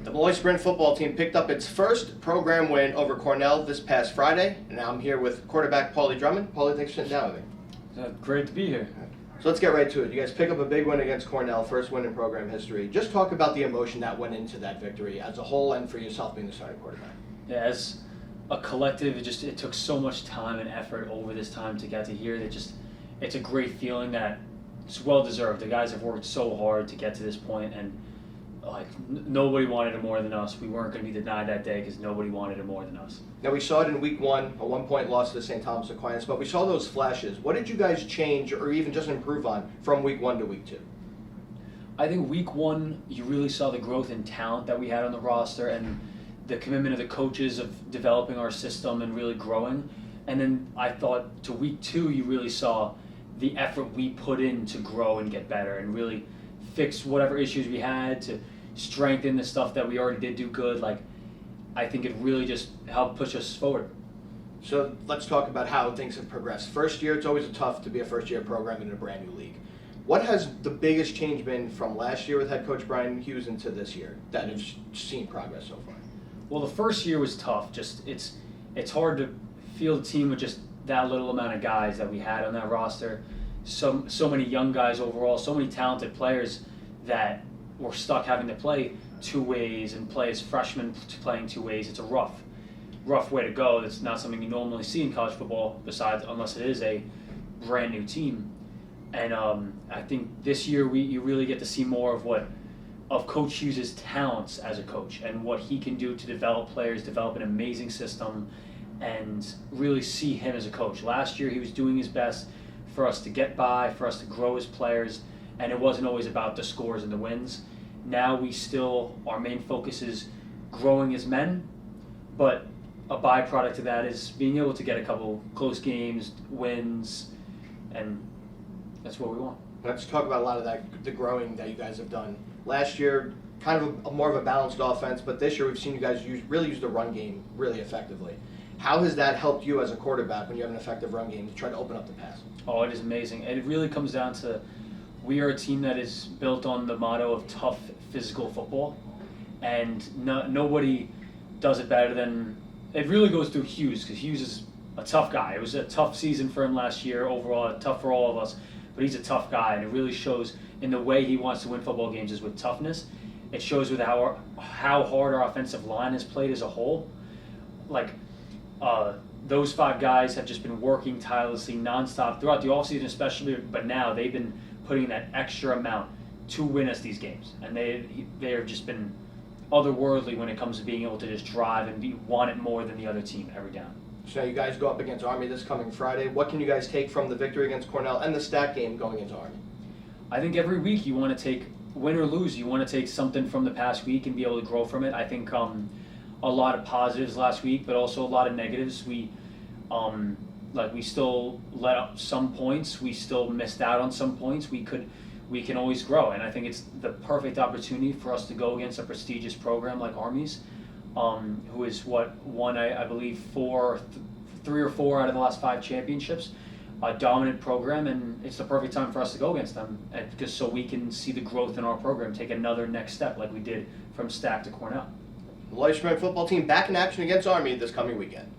The Molloy Sprint football team picked up its first program win over Cornell this past Friday, and now I'm here with quarterback Paulie Drummond. Paulie, thanks for sitting down with me. Great to be here. So let's get right to it. You guys pick up a big win against Cornell, first win in program history. Just talk about the emotion that went into that victory as a whole and for yourself being the starting quarterback. Yeah, as a collective, it took so much time and effort over this time to get to here. It's a great feeling that it's well deserved. The guys have worked so hard to get to this point, and nobody wanted it more than us. We weren't going to be denied that day because nobody wanted it more than us. Now we saw it in week one, a 1-point loss to the St. Thomas Aquinas, but we saw those flashes. What did you guys change or even just improve on from week one to week two? I think week one, you really saw the growth in talent that we had on the roster and the commitment of the coaches of developing our system and really growing. And then I thought to week two, you really saw the effort we put in to grow and get better and really fix whatever issues we had, to strengthen the stuff that we already did do good. I think it really just helped push us forward. So let's talk about how things have progressed. First year, it's always tough to be a first-year program in a brand new league. What has the biggest change been from last year with head coach Brian Hughes into this year that has seen progress so far? Well, the first year was tough. It's hard to field a team with just that little amount of guys that we had on that roster. So many young guys overall, so many talented players that were stuck having to play two ways and play as freshmen playing two ways. It's a rough way to go. That's not something you normally see in college football, unless it is a brand new team. And I think this year you really get to see more of Coach Hughes' talents as a coach and what he can do to develop players, develop an amazing system, and really see him as a coach. Last year he was doing his best for us to get by, for us to grow as players, and it wasn't always about the scores and the wins. Now our main focus is growing as men, but a byproduct of that is being able to get a couple close games, wins, and that's what we want. Let's talk about a lot of the growing that you guys have done. Last year, kind of more of a balanced offense, but this year we've seen you guys really use the run game really effectively. How has that helped you as a quarterback when you have an effective run game to try to open up the pass? Oh, it is amazing. And it really comes down to we are a team that is built on the motto of tough physical football, and nobody does it better than it. Really goes through Hughes, because Hughes is a tough guy. It was a tough season for him last year overall, tough for all of us, but he's a tough guy, and it really shows in the way he wants to win football games is with toughness. It shows with how hard our offensive line has played as a whole. Those five guys have just been working tirelessly nonstop throughout the offseason especially, but now they've been putting that extra amount to win us these games. And they have just been otherworldly when it comes to being able to just drive and want it more than the other team every down. So you guys go up against Army this coming Friday. What can you guys take from the victory against Cornell and the stat game going into Army? I think every week you want to take, win or lose, you want to take something from the past week and be able to grow from it. I think a lot of positives last week, but also a lot of negatives. We still let up some points. We still missed out on some points. We can always grow, and I think it's the perfect opportunity for us to go against a prestigious program like Army's, who is won I believe 3 or 4 out of the last 5 championships, a dominant program, and it's the perfect time for us to go against them, just so we can see the growth in our program, take another next step like we did from Stack to Cornell. The Molloy Sprint football team back in action against Army this coming weekend.